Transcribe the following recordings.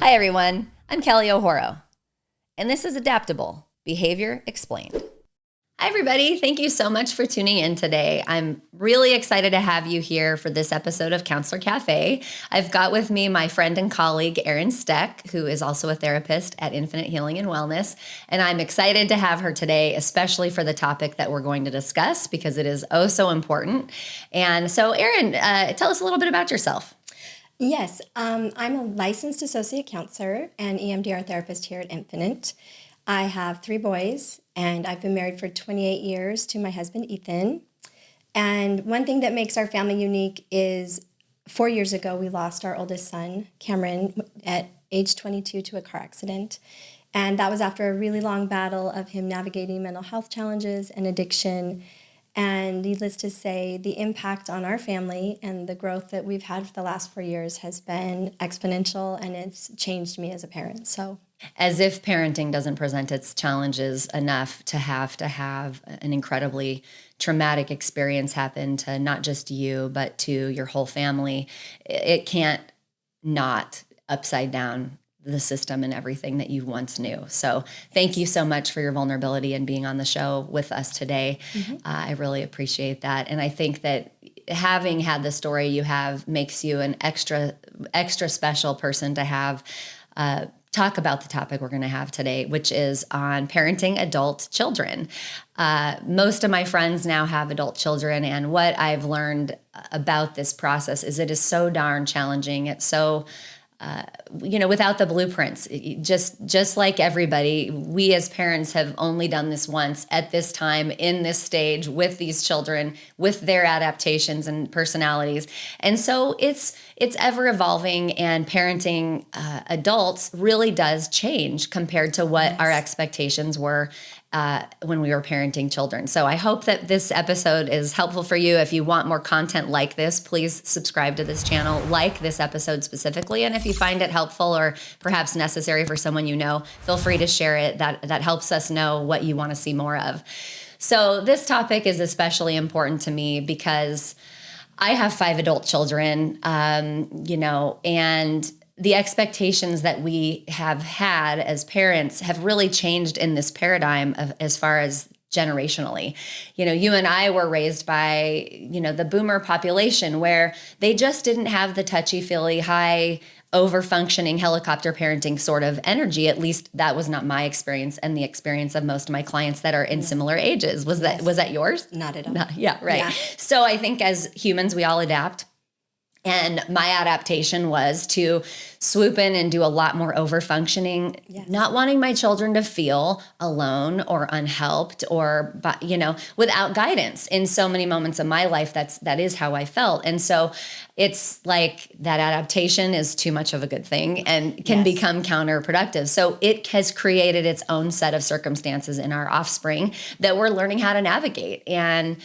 Hi, everyone. I'm Kelly O'Horo, and this is Adaptable Behavior Explained. Hi, everybody. Thank you so much for tuning in today. I'm really excited to have you here for this episode of Counselor Cafe. I've got with me my friend and colleague, Erin, who is also a therapist at Infinite Healing and Wellness. And I'm excited to have her today, especially for the topic that we're going to discuss because it is oh so important. And so, Erin, tell us a little bit about yourself. Yes, I'm a licensed associate counselor and EMDR therapist here at Infinite. I have 3 boys, and I've been married for 28 years to my husband, Ethan. And one thing that makes our family unique is 4 years ago, we lost our oldest son, Cameron, at age 22 to a car accident. And that was after a really long battle of him navigating mental health challenges and addiction. And needless to say, the impact on our family and the growth that we've had for the last 4 years has been exponential, and it's changed me as a parent. So, as if parenting doesn't present its challenges enough to have an incredibly traumatic experience happen to not just you, but to your whole family, it can't not upside down the system and everything that you once knew. So thank you so much for your vulnerability and being on the show with us today. I really appreciate that. And I think that having had the story you have makes you an extra special person to have talk about the topic we're going to have today, which is on parenting adult children. Most of my friends now have adult children, and what I've learned about this process is it is so darn challenging. It's so without the blueprints, just like everybody, we as parents have only done this once at this time in this stage with these children, with their adaptations and personalities. And so it's ever evolving, and parenting adults really does change compared to what our expectations were when we were parenting children. So I hope that this episode is helpful for you. If you want more content like this, please subscribe to this channel, like this episode specifically. And if you find it helpful or perhaps necessary for someone you know, feel free to share it. That helps us know what you want to see more of. So this topic is especially important to me because I have 5 adult children, and the expectations that we have had as parents have really changed in this paradigm of as far as generationally. You and I were raised by, the boomer population where they just didn't have the touchy-feely, high, over-functioning helicopter parenting sort of energy. At least that was not my experience and the experience of most of my clients that are in similar ages. Was that yours? Not at all. Yeah, right. Yeah. So I think as humans, we all adapt. And my adaptation was to swoop in and do a lot more over-functioning, not wanting my children to feel alone or unhelped or, without guidance. In so many moments of my life, that is how I felt. And so it's like that adaptation is too much of a good thing and can become counterproductive. So it has created its own set of circumstances in our offspring that we're learning how to navigate. And,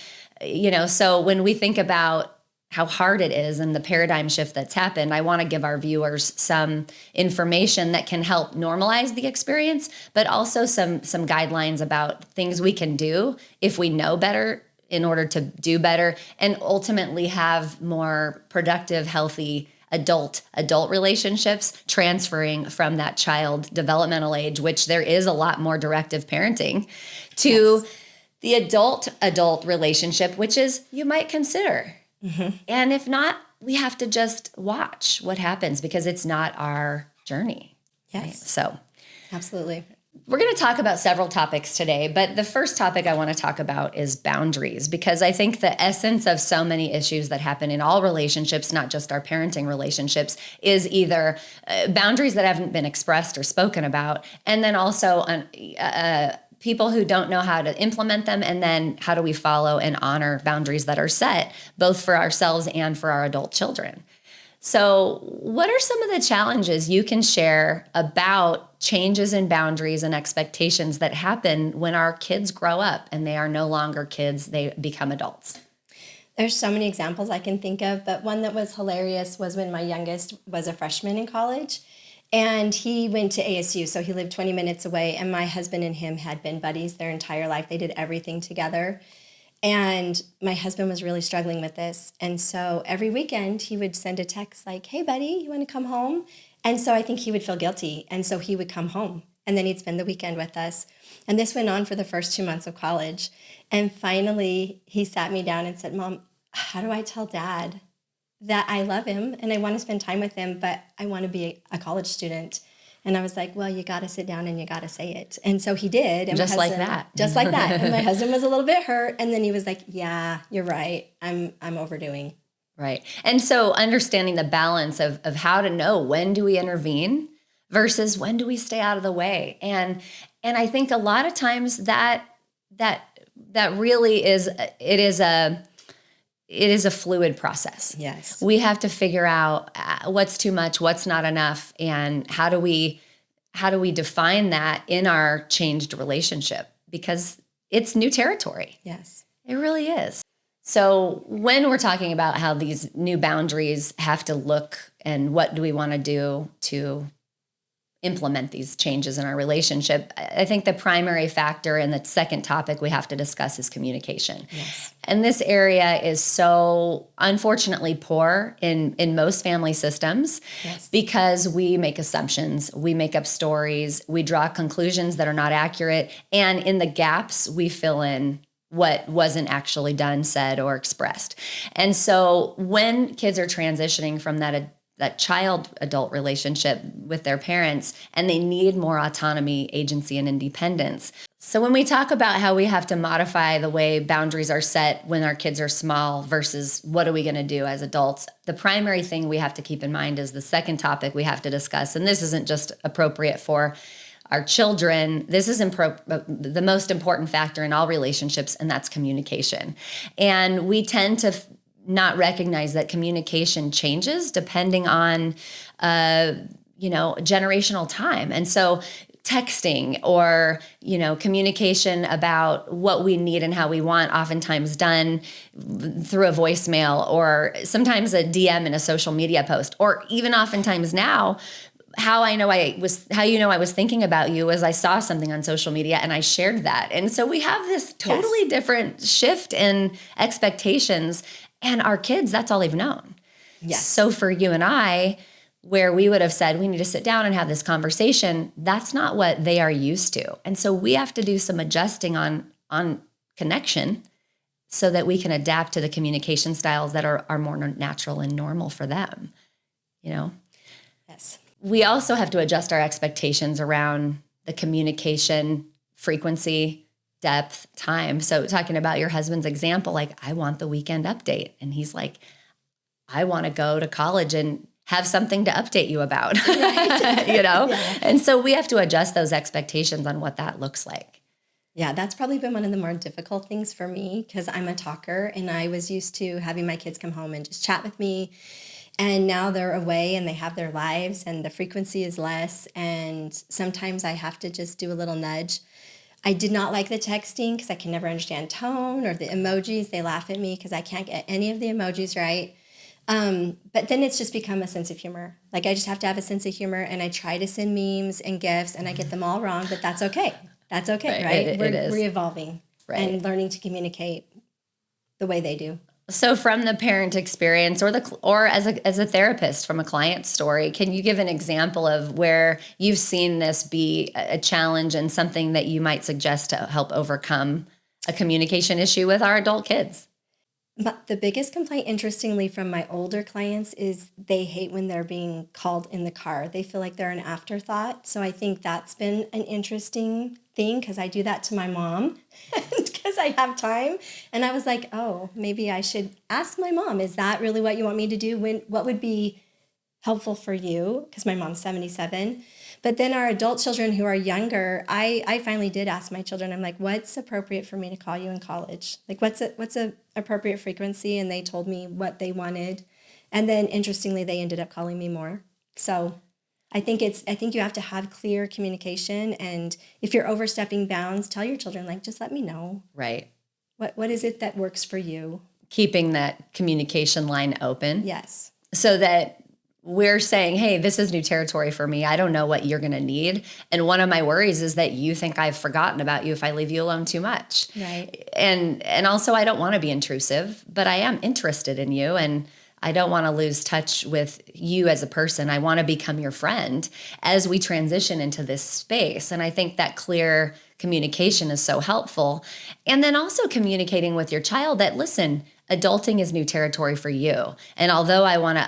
so when we think about how hard it is and the paradigm shift that's happened, I want to give our viewers some information that can help normalize the experience, but also some guidelines about things we can do if we know better in order to do better and ultimately have more productive, healthy adult relationships, transferring from that child developmental age, which there is a lot more directive parenting, to the adult relationship, which is you might consider. And if not, we have to just watch what happens because it's not our journey. Yes. Right? So, absolutely. We're going to talk about several topics today, but the first topic I want to talk about is boundaries, because I think the essence of so many issues that happen in all relationships, not just our parenting relationships, is either boundaries that haven't been expressed or spoken about, and then also people who don't know how to implement them, and then how do we follow and honor boundaries that are set, both for ourselves and for our adult children. So what are some of the challenges you can share about changes in boundaries and expectations that happen when our kids grow up and they are no longer kids, they become adults? There's so many examples I can think of, but one that was hilarious was when my youngest was a freshman in college. And he went to ASU, so he lived 20 minutes away, and my husband and him had been buddies their entire life. They did everything together. And my husband was really struggling with this. And so every weekend he would send a text like, hey, buddy, you want to come home? And so I think he would feel guilty. And so he would come home and then he'd spend the weekend with us. And this went on for the first 2 months of college. And finally, he sat me down and said, Mom, how do I tell Dad that I love him and I want to spend time with him, but I want to be a college student? And I was like, well, you got to sit down and you got to say it. And so he did. And just like that. Just like that. And my husband was a little bit hurt. And then he was like, yeah, you're right. I'm overdoing. Right. And so understanding the balance of how to know when do we intervene versus when do we stay out of the way. And I think a lot of times that really is a fluid process. Yes. We have to figure out what's too much, what's not enough, and how do we define that in our changed relationship, because it's new territory. Yes. It really is. So when we're talking about how these new boundaries have to look and what do we want to do to implement these changes in our relationship, I think the primary factor and the second topic we have to discuss is communication. Yes. And this area is so unfortunately poor in most family systems. Yes. Because we make assumptions, we make up stories, we draw conclusions that are not accurate, and in the gaps we fill in what wasn't actually done, said, or expressed. And so when kids are transitioning from that child-adult relationship with their parents, and they need more autonomy, agency, and independence. So when we talk about how we have to modify the way boundaries are set when our kids are small versus what are we going to do as adults, the primary thing we have to keep in mind is the second topic we have to discuss. And this isn't just appropriate for our children. This is the most important factor in all relationships, and that's communication. And we tend to not recognize that communication changes depending on, generational time. And so texting or, communication about what we need and how we want, oftentimes done through a voicemail or sometimes a DM in a social media post, or even oftentimes now, how I was thinking about you as I saw something on social media and I shared that. And so we have this totally different shift in expectations, and our kids, that's all they've known. Yes. So for you and I, where we would have said, we need to sit down and have this conversation, that's not what they are used to. And so we have to do some adjusting on connection so that we can adapt to the communication styles that are more natural and normal for them, Yes. We also have to adjust our expectations around the communication frequency, depth, time. So talking about your husband's example, like, I want the weekend update. And he's like, I want to go to college and have something to update you about, Right. Yeah. And so we have to adjust those expectations on what that looks like. Yeah, that's probably been one of the more difficult things for me because I'm a talker and I was used to having my kids come home and just chat with me. And now they're away and they have their lives and the frequency is less. And sometimes I have to just do a little nudge. I did not like the texting because I can never understand tone or the emojis. They laugh at me because I can't get any of the emojis right. But then it's just become a sense of humor. Like, I just have to have a sense of humor, and I try to send memes and GIFs and I get them all wrong, but that's okay. That's okay, right? We're evolving and learning to communicate the way they do. So from the parent experience or as a therapist from a client story, can you give an example of where you've seen this be a challenge and something that you might suggest to help overcome a communication issue with our adult kids? But the biggest complaint, interestingly, from my older clients is they hate when they're being called in the car. They feel like they're an afterthought. So I think that's been an interesting thing because I do that to my mom because I have time. And I was like, oh, maybe I should ask my mom, is that really what you want me to do? What would be helpful for you? Because my mom's 77. But then our adult children who are younger, I finally did ask my children, I'm like, what's appropriate for me to call you in college? Like, what's a appropriate frequency? And they told me what they wanted. And then interestingly, they ended up calling me more. So I think you have to have clear communication. And if you're overstepping bounds, tell your children, like, just let me know. Right. What is it that works for you? Keeping that communication line open. Yes. So that we're saying, hey, this is new territory for me. I don't know what you're going to need. And one of my worries is that you think I've forgotten about you if I leave you alone too much. Right. And also, I don't want to be intrusive, but I am interested in you. And I don't want to lose touch with you as a person. I want to become your friend as we transition into this space. And I think that clear communication is so helpful. And then also communicating with your child that, listen, adulting is new territory for you. And although I want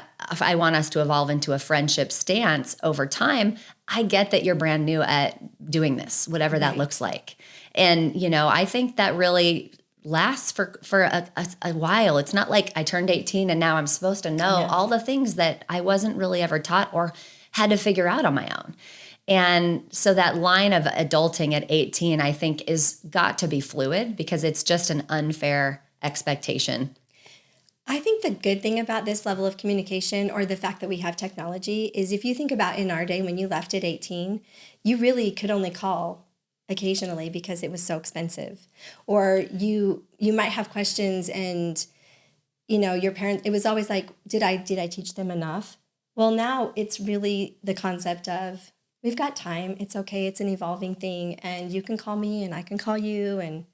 us to evolve into a friendship stance over time, I get that you're brand new at doing this, whatever that looks like. And, I think that really lasts for a while. It's not like I turned 18 and now I'm supposed to know all the things that I wasn't really ever taught or had to figure out on my own. And so that line of adulting at 18, I think, is got to be fluid because it's just an unfair expectation. I think the good thing about this level of communication, or the fact that we have technology, is if you think about in our day when you left at 18, you really could only call occasionally because it was so expensive. Or you might have questions and, your parents, it was always like, did I teach them enough? Well, now it's really the concept of, we've got time. It's okay. It's an evolving thing. And you can call me and I can call you, and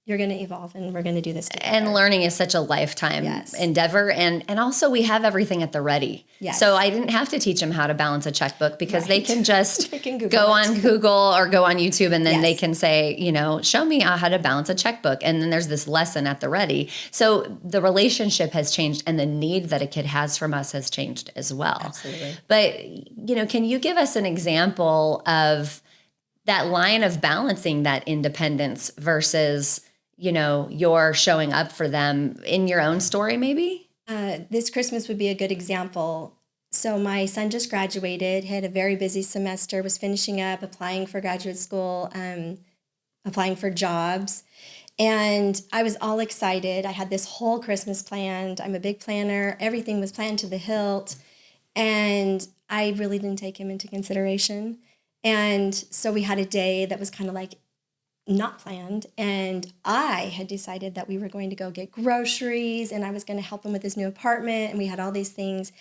you're going to evolve and we're going to do this together. And learning is such a lifetime endeavor. And also we have everything at the ready. Yes. So I didn't have to teach them how to balance a checkbook because they can just go on Google or go on YouTube and then they can say, show me how to balance a checkbook. And then there's this lesson at the ready. So the relationship has changed and the need that a kid has from us has changed as well. Absolutely. But, can you give us an example of that line of balancing that independence versus you're showing up for them in your own story, maybe? This Christmas would be a good example. So my son just graduated, had a very busy semester, was finishing up, applying for graduate school, applying for jobs. And I was all excited. I had this whole Christmas planned. I'm a big planner. Everything was planned to the hilt. And I really didn't take him into consideration. And so we had a day that was kind of like not planned, and I had decided that we were going to go get groceries and I was going to help him with his new apartment, and we had all these things,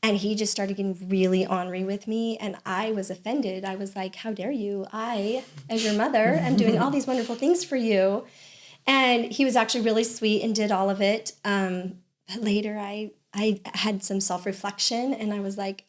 and he just started getting really ornery with me, and I was offended. I was like, how dare you? I, as your mother, am doing all these wonderful things for you. And he was actually really sweet and did all of it. But later I had some self-reflection, and I was like,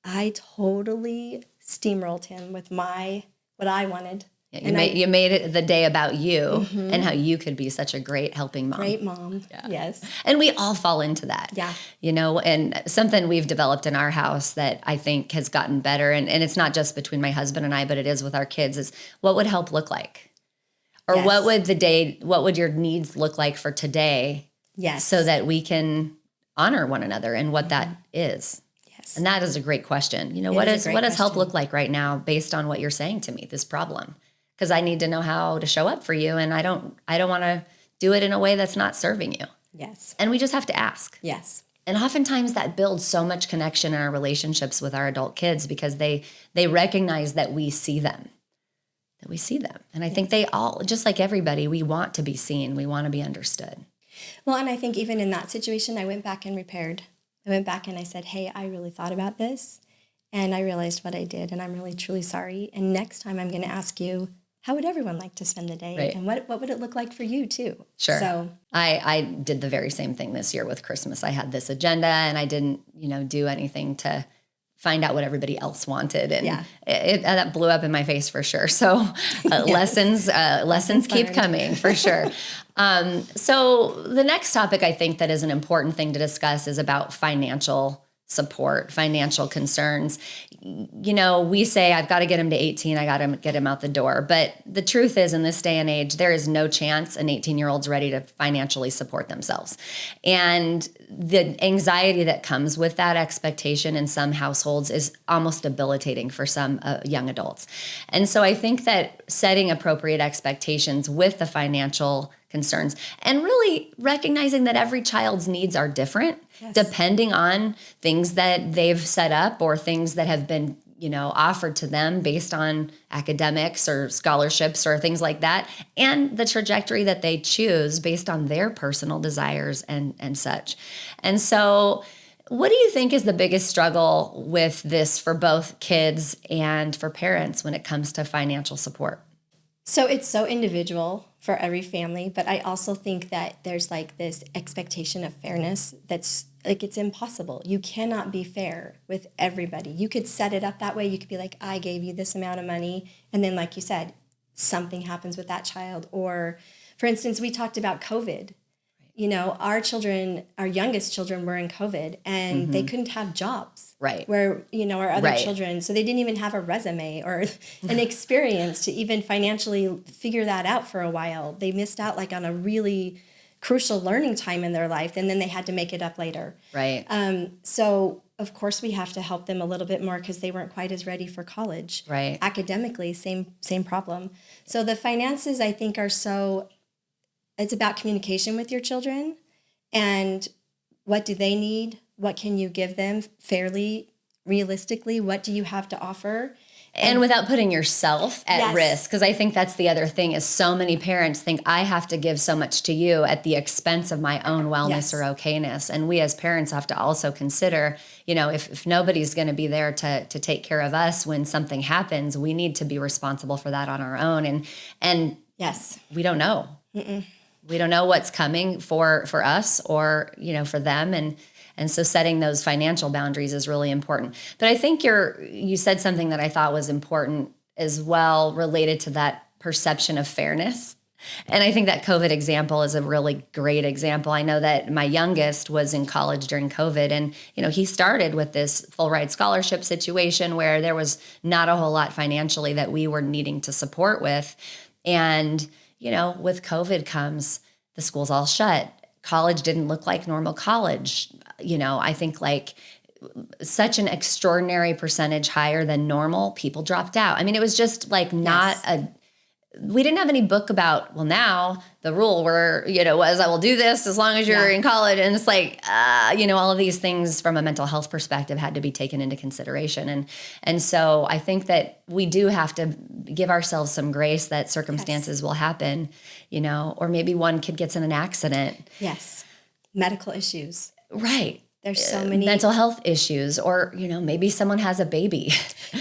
I totally steamrolled him with what I wanted. You made it the day about you and how you could be such a great helping mom. Great mom, yes. And we all fall into that. Yeah. And something we've developed in our house that I think has gotten better, and it's not just between my husband and I, but it is with our kids, is what would help look like? Or what would your needs look like for today? Yes. So that we can honor one another and what that is. Yes. And that is a great question. What does help look like right now based on what you're saying to me, this problem? Because I need to know how to show up for you, and I don't want to do it in a way that's not serving you. Yes. And we just have to ask. Yes. And oftentimes that builds so much connection in our relationships with our adult kids because they recognize that we see them. And I think they all, just like everybody, we want to be seen. We want to be understood. Well, and I think even in that situation, I went back and repaired. I went back and I said, hey, I really thought about this, and I realized what I did, and I'm really, truly sorry. And next time I'm going to ask you, how would everyone like to spend the day? Right. And what would it look like for you too? Sure. So I did the very same thing this year with Christmas. I had this agenda and I didn't, do anything to find out what everybody else wanted. And that blew up in my face for sure. So lessons keep coming for sure. So the next topic I think that is an important thing to discuss is about financial support, financial concerns. We say, I've got to get him to 18. I got to get him out the door. But the truth is, in this day and age, there is no chance an 18-year-old's ready to financially support themselves. And the anxiety that comes with that expectation in some households is almost debilitating for some young adults. And so I think that setting appropriate expectations with the financial concerns and really recognizing that every child's needs are different depending on things that they've set up or things that have been offered to them based on academics or scholarships or things like that, and the trajectory that they choose based on their personal desires and such. And so what do you think is the biggest struggle with this for both kids and for parents when it comes to financial support? So it's so individual for every family, but I also think that there's like this expectation of fairness that's like it's impossible. You cannot be fair with everybody. You could set it up that way. You could be like, I gave you this amount of money. And then, like you said, something happens with that child. Or, for instance, we talked about COVID. You know, our children, our youngest children were in COVID and they couldn't have jobs. Right. Where, you know, our other Right. children, so they didn't even have a resume or an experience to even financially figure that out for a while. They missed out like on a really crucial learning time in their life, and then they had to make it up later. Right. So, of course, we have to help them a little bit more because they weren't quite as ready for college. Right. Academically, same problem. So the finances, I think, are so... It's about communication with your children and what do they need? What can you give them fairly, realistically? What do you have to offer? And without putting yourself at Yes. risk, because I think that's the other thing is so many parents think I have to give so much to you at the expense of my own wellness Yes. or okayness. And we as parents have to also consider, you know, if nobody's going to be there to take care of us when something happens, we need to be responsible for that on our own. And Yes. we don't know. We don't know what's coming for us or, you know, for them. And so setting those financial boundaries is really important. But I think you said something that I thought was important as well related to that perception of fairness. And I think that COVID example is a really great example. I know that my youngest was in college during COVID and, you know, he started with this full ride scholarship situation where there was not a whole lot financially that we were needing to support with. And you know, with COVID comes the schools all shut. College didn't look like normal college. You know, I think like such an extraordinary percentage higher than normal, people dropped out. I mean, it was just like not we didn't have any book about, well, now the rule were, you know, was I will do this as long as you're in college. And it's like, you know, all of these things from a mental health perspective had to be taken into consideration. And so I think that we do have to give ourselves some grace that circumstances will happen, you know, or maybe one kid gets in an accident. Yes. Medical issues. Right. There's so many mental health issues, or, you know, maybe someone has a baby.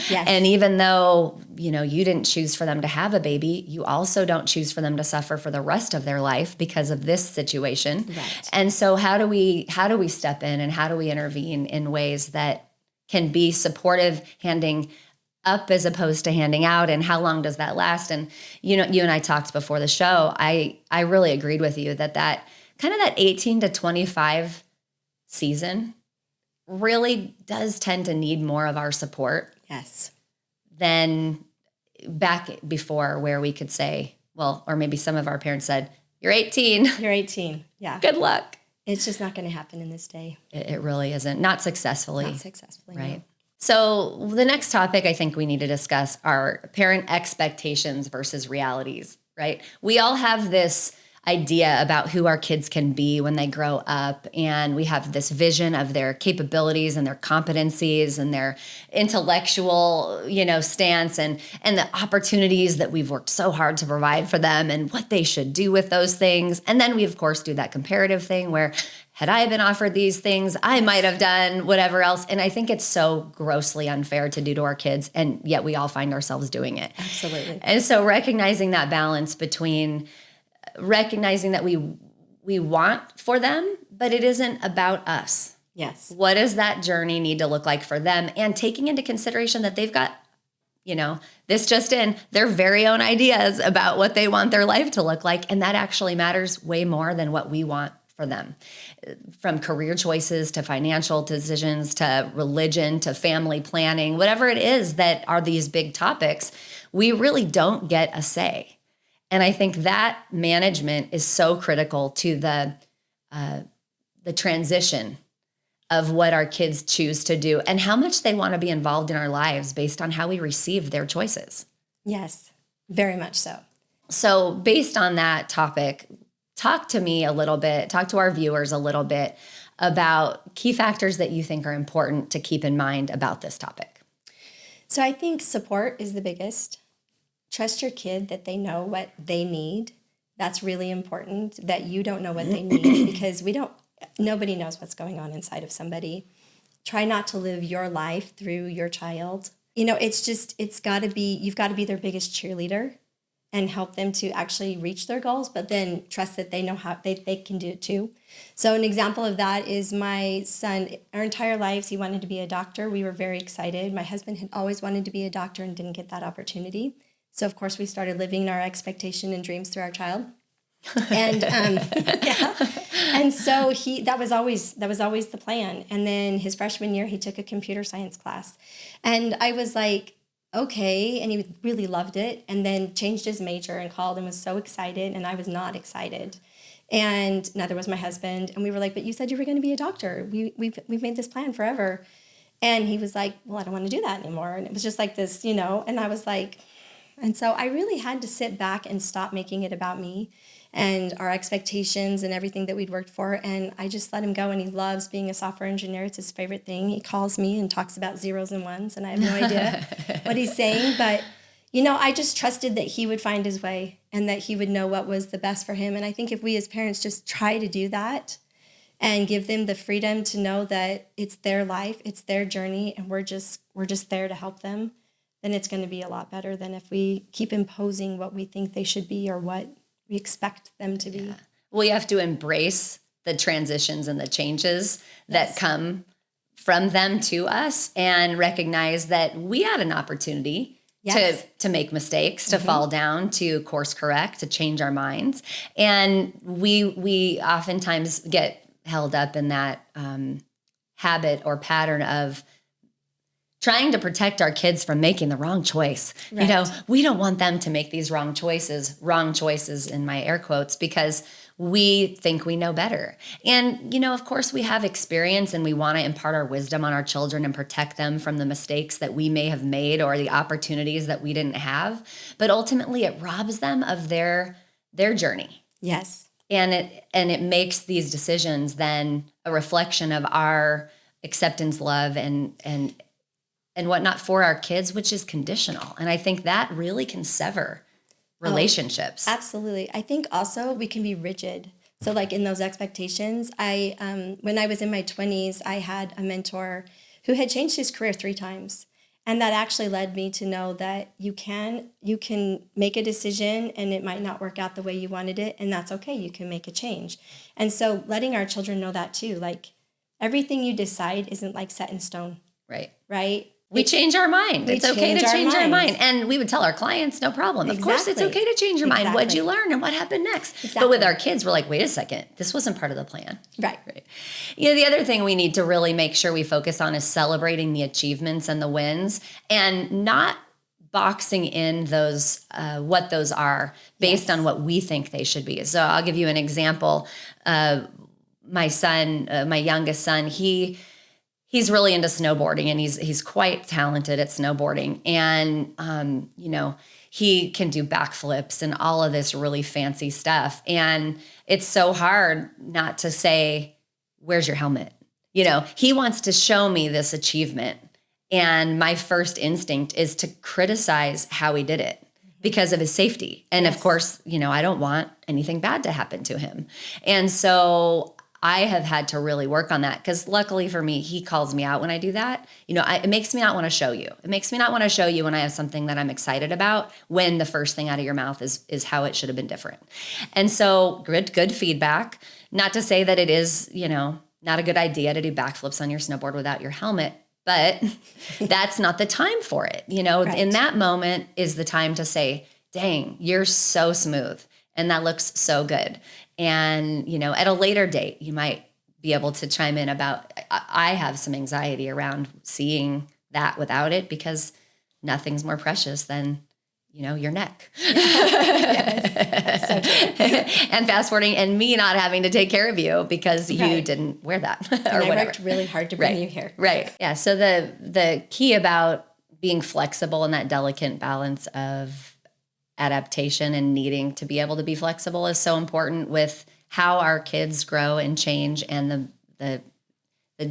Yes. And even though, you know, you didn't choose for them to have a baby, you also don't choose for them to suffer for the rest of their life because of this situation. Right. And so how do we step in and how do we intervene in ways that can be supportive, handing up as opposed to handing out, and how long does that last? And, you know, you and I talked before the show, I really agreed with you that kind of that 18 to 25 season really does tend to need more of our support. Yes. Than back before, where we could say, well, or maybe some of our parents said, you're 18. You're 18. Yeah. Good luck. It's just not going to happen in this day. It really isn't. Not successfully. Not successfully. Right. No. So the next topic I think we need to discuss are parent expectations versus realities, right? We all have this idea about who our kids can be when they grow up. And we have this vision of their capabilities and their competencies and their intellectual, you know, stance and the opportunities that we've worked so hard to provide for them and what they should do with those things. And then we, of course, do that comparative thing where had I been offered these things, I might have done whatever else. And I think it's so grossly unfair to do to our kids. And yet we all find ourselves doing it. Absolutely. And so recognizing that balance between recognizing that we want for them, but it isn't about us. Yes. What does that journey need to look like for them? And taking into consideration that they've got, you know, this just in, their very own ideas about what they want their life to look like. And that actually matters way more than what we want for them. From career choices to financial decisions to religion to family planning, whatever it is that are these big topics, we really don't get a say. And I think that management is so critical to the transition of what our kids choose to do and how much they want to be involved in our lives based on how we receive their choices. Yes, very much so. So based on that topic, talk to me a little bit, talk to our viewers a little bit about key factors that you think are important to keep in mind about this topic. So I think support is the biggest. Trust your kid that they know what they need. That's really important, that you don't know what they need because nobody knows what's going on inside of somebody. Try not to live your life through your child. You know, you've got to be their biggest cheerleader. and help them to actually reach their goals, but then trust that they know how they can do it too. So an example of that is my son. Our entire lives, he wanted to be a doctor. We were very excited. My husband had always wanted to be a doctor and didn't get that opportunity. So of course we started living our expectation and dreams through our child. And yeah, and so that was always the plan. And then his freshman year, he took a computer science class, and I was like, okay, and he really loved it. And then changed his major and called and was so excited, and I was not excited. And neither was my husband. And we were like, but you said you were going to be a doctor. We've made this plan forever. And he was like, well, I don't want to do that anymore. And it was just like this, and I was like, and so I really had to sit back and stop making it about me and our expectations and everything that we'd worked for. And I just let him go, and he loves being a software engineer. It's his favorite thing. He calls me and talks about zeros and ones, and I have no idea what he's saying. But, I just trusted that he would find his way and that he would know what was the best for him. And I think if we as parents just try to do that and give them the freedom to know that it's their life, it's their journey, and we're just there to help them, then it's going to be a lot better than if we keep imposing what we think they should be or what we expect them to be. Yeah. Well, you have to embrace the transitions and the changes that come from them to us, and recognize that we had an opportunity to make mistakes, to fall down, to course correct, to change our minds. And we oftentimes get held up in that habit or pattern of trying to protect our kids from making the wrong choice. Right. We don't want them to make these wrong choices in my air quotes, because we think we know better. And, of course we have experience, and we want to impart our wisdom on our children and protect them from the mistakes that we may have made or the opportunities that we didn't have. But ultimately it robs them of their journey. Yes. And it makes these decisions then a reflection of our acceptance, love, and whatnot for our kids, which is conditional. And I think that really can sever relationships. Absolutely. I think also we can be rigid. So like in those expectations, when I was in my 20s, I had a mentor who had changed his career 3 times. And that actually led me to know that you can make a decision and it might not work out the way you wanted it. And that's okay. You can make a change. And so letting our children know that too, like everything you decide isn't like set in stone. Right. Right. We change our mind. It's okay to change our mind. And we would tell our clients, no problem. Of course, it's okay to change your mind. What'd you learn and what happened next? Exactly. But with our kids, we're like, wait a second, this wasn't part of the plan. Right. The other thing we need to really make sure we focus on is celebrating the achievements and the wins, and not boxing in those, what those are based on what we think they should be. So I'll give you an example. My son, my youngest son, he's really into snowboarding, and he's quite talented at snowboarding. And, he can do backflips and all of this really fancy stuff. And it's so hard not to say, where's your helmet? He wants to show me this achievement. And my first instinct is to criticize how he did it because of his safety. And of course, I don't want anything bad to happen to him. And so I have had to really work on that, because luckily for me, he calls me out when I do that. It makes me not want to show you. It makes me not want to show you when I have something that I'm excited about, when the first thing out of your mouth is how it should have been different. And so good feedback. Not to say that it is, not a good idea to do backflips on your snowboard without your helmet, but that's not the time for it. Right. In that moment is the time to say, dang, you're so smooth and that looks so good. And, at a later date, you might be able to chime in about, I have some anxiety around seeing that without it, because nothing's more precious than, your neck. Yes, so true. And fast forwarding, and me not having to take care of you because you didn't wear that or and whatever. I worked really hard to bring you here. Right. Yeah. So the key about being flexible and that delicate balance of adaptation and needing to be able to be flexible is so important with how our kids grow and change, and the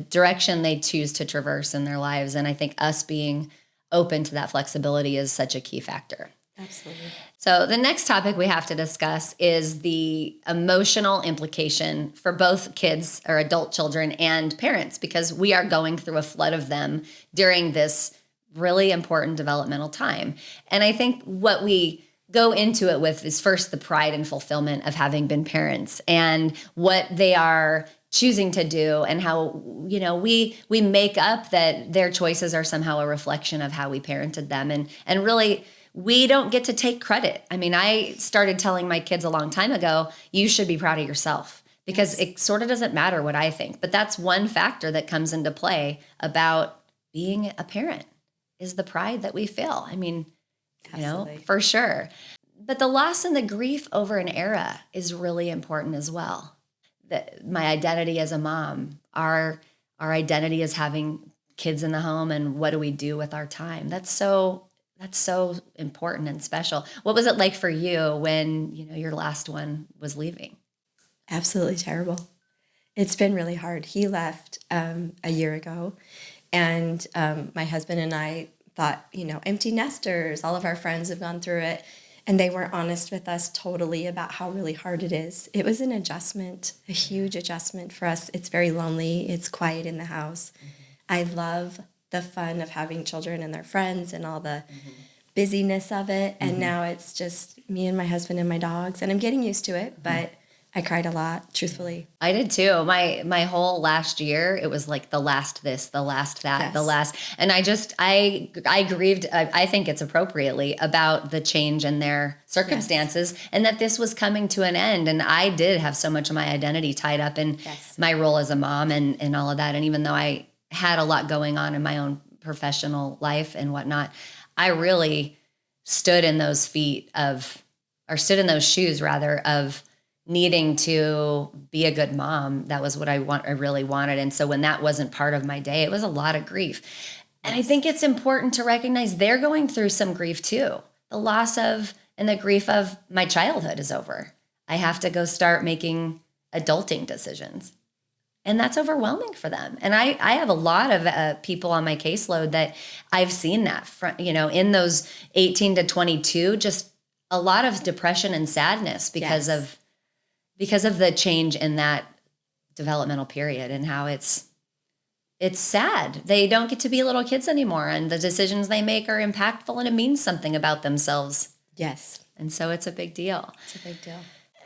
direction they choose to traverse in their lives. And I think us being open to that flexibility is such a key factor. Absolutely. So the next topic we have to discuss is the emotional implication for both kids or adult children and parents, because we are going through a flood of them during this really important developmental time. And I think what we go into it with is first the pride and fulfillment of having been parents and what they are choosing to do, and how, you know, we make up that their choices are somehow a reflection of how we parented them. And really, we don't get to take credit. I mean, I started telling my kids a long time ago, you should be proud of yourself, because it sort of doesn't matter what I think. But that's one factor that comes into play about being a parent, is the pride that we feel. I mean, Absolutely. you know, for sure. But the loss and the grief over an era is really important as well. My identity as a mom, our identity as having kids in the home, and what do we do with our time? That's so important and special. What was it like for you when, you know, your last one was leaving? Absolutely terrible. It's been really hard. He left a year ago, and my husband and I thought, you know, empty nesters, all of our friends have gone through it, and they weren't honest with us totally about how really hard it is. It was an adjustment, a huge adjustment for us. It's very lonely. It's quiet in the house. I love the fun of having children and their friends and all the busyness of it. And now it's just me and my husband and my dogs, and I'm getting used to it, but I cried a lot, truthfully. I did too. My whole last year, it was like the last this, the last that, Yes. the last, and I grieved. I think it's appropriately about the change in their circumstances, and that this was coming to an end. And I did have so much of my identity tied up in my role as a mom and all of that. And even though I had a lot going on in my own professional life and whatnot, I really stood in those stood in those shoes rather of needing to be a good mom. That was what I really wanted. And so when that wasn't part of my day, it was a lot of grief. And I think it's important to recognize they're going through some grief too. The loss of and the grief of my childhood is over. I have to go start making adulting decisions. And that's overwhelming for them. And I have a lot of people on my caseload that I've seen that, you know, in those 18 to 22, just a lot of depression and sadness because of the change in that developmental period, and how it's sad. They don't get to be little kids anymore, and the decisions they make are impactful, and it means something about themselves. Yes. And so it's a big deal. It's a big deal.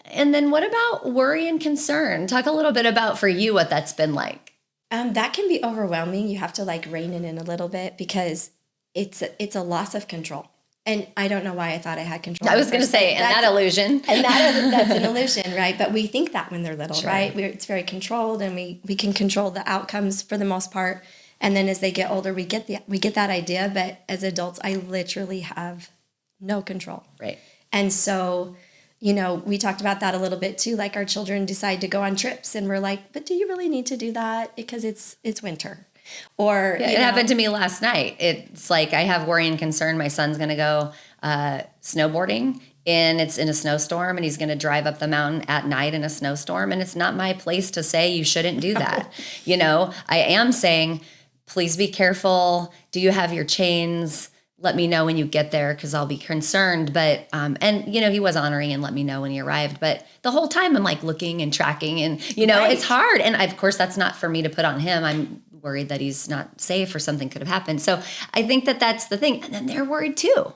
And then what about worry and concern? Talk a little bit about for you what that's been like. That can be overwhelming. You have to like rein it in a little bit, because it's a loss of control. And I don't know why I thought I had control. I was going to say, and that illusion. And that's an illusion, right? But we think that when they're little, Sure. right? It's very controlled, and we can control the outcomes for the most part. And then as they get older, we get that idea. But as adults, I literally have no control. Right. And so, you know, we talked about that a little bit too. Like, our children decide to go on trips, and we're like, but do you really need to do that? Because it's winter. Or it happened to me last night. It's like I have worry and concern. My son's going to go snowboarding, and it's in a snowstorm, and he's going to drive up the mountain at night in a snowstorm. And it's not my place to say you shouldn't do that. You know, I am saying, please be careful. Do you have your chains? Let me know when you get there, because I'll be concerned. But, and, you know, he was honoring and let me know when he arrived. But the whole time I'm like looking and tracking, and, you know, It's hard. And of course, that's not for me to put on him. I'm worried that he's not safe or something could have happened. So I think that that's the thing. And then they're worried too.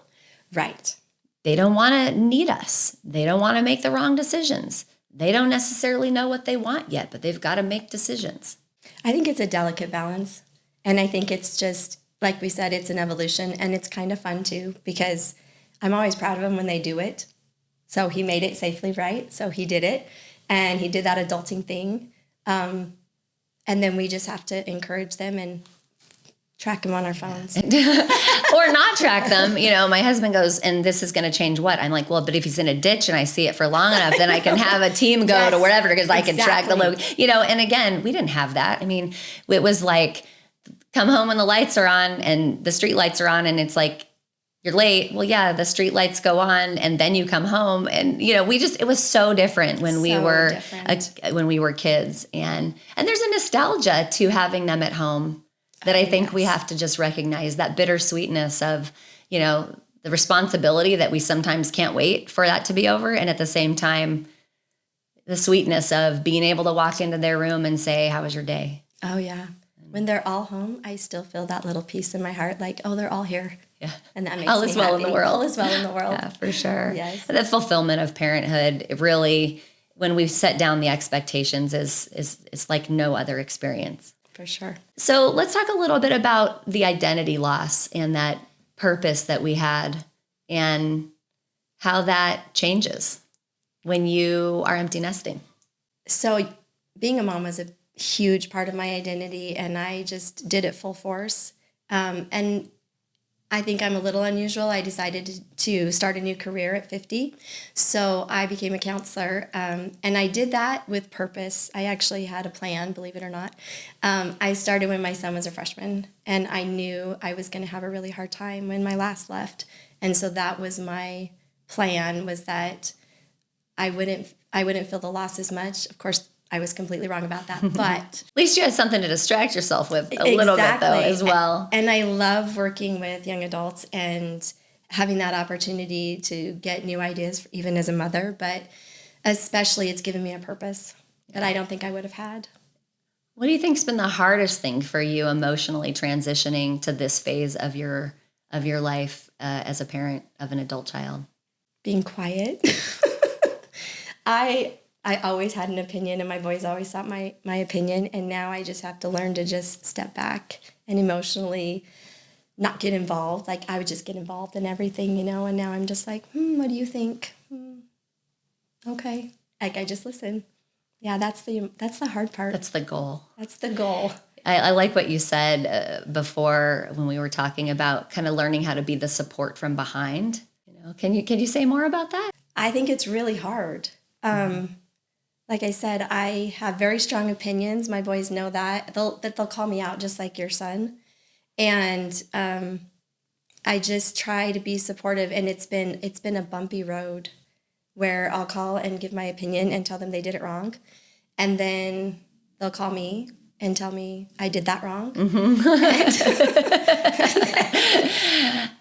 Right. They don't want to need us. They don't want to make the wrong decisions. They don't necessarily know what they want yet, but they've got to make decisions. I think it's a delicate balance. And I think it's just, like we said, it's an evolution, and it's kind of fun too, because I'm always proud of him when they do it. So he made it safely, right? So he did it, and he did that adulting thing. And then we just have to encourage them and track them on our phones. Or not track them. You know, my husband goes, and this is going to change what? I'm like, well, but if he's in a ditch and I see it for long enough, then I can have a team go to wherever, because I can track the logo. You know, and again, we didn't have that. I mean, it was like, come home when the lights are on and the street lights are on, and it's like, you're late. Well, yeah, the street lights go on, and then you come home, and you know, it was so different when we were kids, and there's a nostalgia to having them at home that I think we have to just recognize, that bittersweetness of, you know, the responsibility that we sometimes can't wait for that to be over, and at the same time, the sweetness of being able to walk into their room and say, "How was your day?" Oh yeah. When they're all home, I still feel that little piece in my heart, like, oh, they're all here. Yeah. And that makes All me is well in happy. the world. All is well in the world. Yeah, for sure. Yes. The fulfillment of parenthood, it really, when we set down the expectations, is like no other experience. For sure. So let's talk a little bit about the identity loss and that purpose that we had and how that changes when you are empty nesting. So being a mom was a huge part of my identity, and I just did it full force. And I think I'm a little unusual. I decided to start a new career at 50. So I became a counselor, and I did that with purpose. I actually had a plan, believe it or not. I started when my son was a freshman, and I knew I was going to have a really hard time when my last left. And so that was my plan, was that I wouldn't feel the loss as much. Of course, I was completely wrong about that, but At least you had something to distract yourself with a little bit, though, as well. And I love working with young adults and having that opportunity to get new ideas, even as a mother. But especially, it's given me a purpose that I don't think I would have had. What do you think's been the hardest thing for you emotionally transitioning to this phase of your life as a parent of an adult child? Being quiet. I always had an opinion, and my boys always thought my opinion, and now I just have to learn to just step back and emotionally not get involved. Like, I would just get involved in everything, and now I'm just like, what do you think? Okay. Like, I just listen. Yeah, that's the hard part. That's the goal. That's the goal. I like what you said before when we were talking about kind of learning how to be the support from behind. Can you say more about that? I think it's really hard. Like I said, I have very strong opinions. My boys know that. They'll call me out just like your son. And I just try to be supportive. And it's been a bumpy road where I'll call and give my opinion and tell them they did it wrong. And then they'll call me and tell me I did that wrong. Mm-hmm.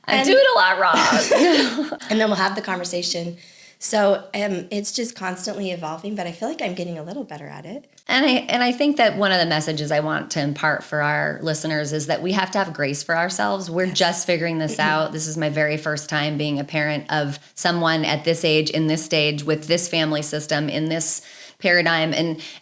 I do it a lot wrong. And then we'll have the conversation. So it's just constantly evolving, but I feel like I'm getting a little better at it. And I think that one of the messages I want to impart for our listeners is that we have to have grace for ourselves. We're just figuring this out. This is my very first time being a parent of someone at this age, in this stage, with this family system, in this paradigm.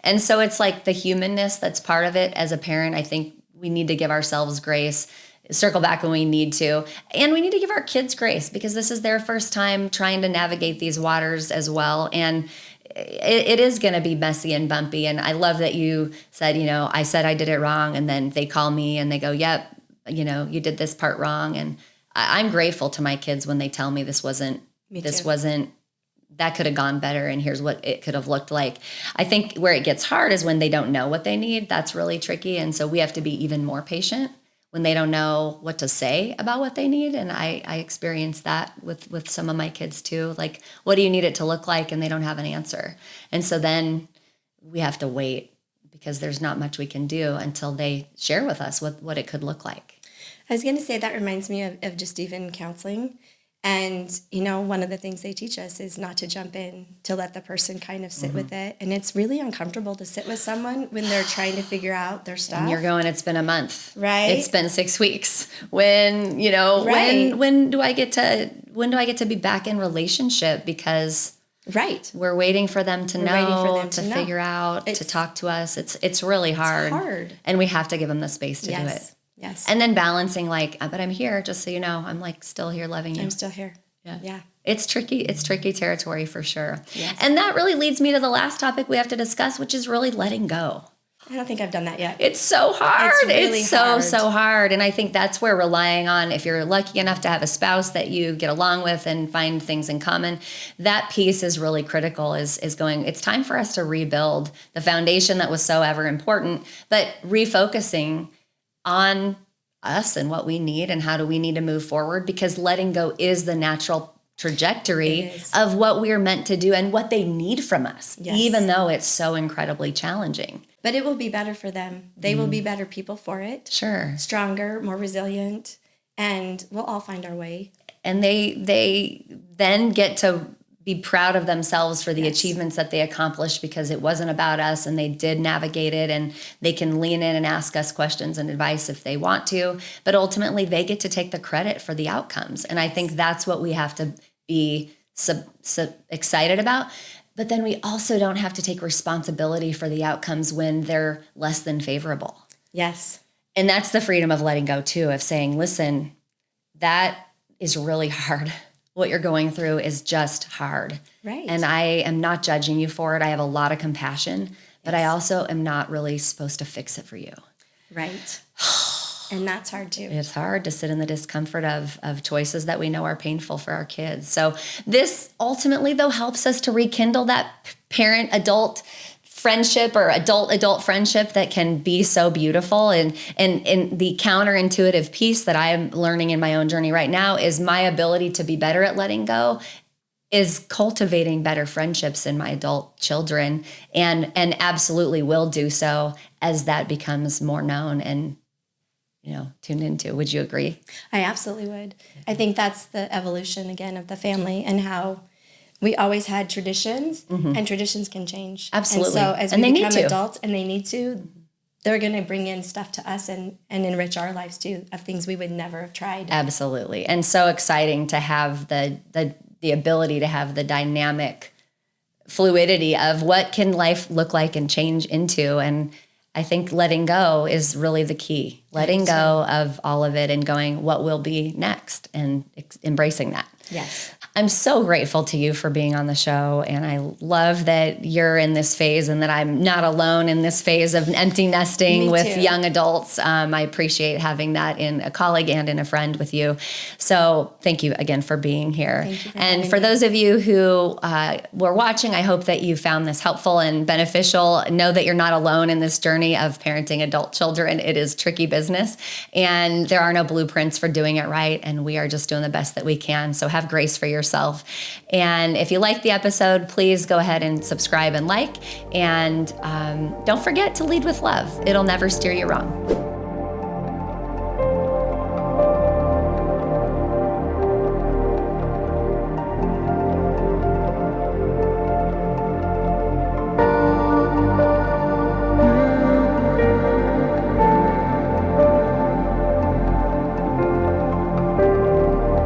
And so it's like the humanness that's part of it as a parent. I think we need to give ourselves grace, circle back when we need to. And we need to give our kids grace because this is their first time trying to navigate these waters as well. And it is going to be messy and bumpy. And I love that you said, I said I did it wrong. And then they call me and they go, yep, you did this part wrong. And I'm grateful to my kids when they tell me that could have gone better. And here's what it could have looked like. I think where it gets hard is when they don't know what they need. That's really tricky. And so we have to be even more patient when they don't know what to say about what they need. And I experienced that with some of my kids too. Like, what do you need it to look like? And they don't have an answer. And so then we have to wait because there's not much we can do until they share with us what it could look like. I was going to say that reminds me of just even counseling. And, one of the things they teach us is not to jump in, to let the person kind of sit with it. And it's really uncomfortable to sit with someone when they're trying to figure out their stuff. And you're going, it's been a month. Right. It's been 6 weeks. When, right. when do I get to be back in relationship? Because right. we're waiting for them to know, to figure out, to talk to us. It's really hard. It's hard. And we have to give them the space to do it. Yes. And then balancing but I'm here, just so you know, I'm still here loving you. I'm still here. Yeah. It's tricky. It's tricky territory for sure. Yes. And that really leads me to the last topic we have to discuss, which is really letting go. I don't think I've done that yet. It's so hard. It's really so hard. And I think that's where relying on, if you're lucky enough to have a spouse that you get along with and find things in common, that piece is really critical, is going, it's time for us to rebuild the foundation that was so ever important, but refocusing on us and what we need and how do we need to move forward, because letting go is the natural trajectory of what we're meant to do and what they need from us, even though it's so incredibly challenging. But it will be better for them. They will be better people for it. Sure. Stronger, more resilient, and we'll all find our way. And they then get to be proud of themselves for the achievements that they accomplished, because it wasn't about us and they did navigate it, and they can lean in and ask us questions and advice if they want to. But ultimately, they get to take the credit for the outcomes. And I think that's what we have to be excited about. But then we also don't have to take responsibility for the outcomes when they're less than favorable. Yes. And that's the freedom of letting go too, of saying, listen, that is really hard. What you're going through is just hard. Right. And I am not judging you for it. I have a lot of compassion, but I also am not really supposed to fix it for you. Right. And that's hard too. It's hard to sit in the discomfort of choices that we know are painful for our kids. So this ultimately, though, helps us to rekindle that parent-adult friendship or adult friendship that can be so beautiful. And the counterintuitive piece that I am learning in my own journey right now is my ability to be better at letting go is cultivating better friendships in my adult children, and absolutely will do so as that becomes more known and tuned into. Would you agree? I absolutely would. I think that's the evolution again of the family, and how we always had traditions, and traditions can change. Absolutely. And so as we become adults, and they need to, they're going to bring in stuff to us and enrich our lives too, of things we would never have tried. Absolutely. And so exciting to have the ability to have the dynamic fluidity of what can life look like and change into. And I think letting go is really the key. Letting go of all of it and going, what will be next, and embracing that. Yes. I'm so grateful to you for being on the show, and I love that you're in this phase and that I'm not alone in this phase of empty nesting with young adults. I appreciate having that in a colleague and in a friend with you. So thank you again for being here. Thank you and for those of you who were watching, I hope that you found this helpful and beneficial. Know that you're not alone in this journey of parenting adult children. It is tricky business, and there are no blueprints for doing it right, and we are just doing the best that we can. So have grace for yourself. And if you like the episode, please go ahead and subscribe and like. And don't forget to lead with love. It'll never steer you wrong.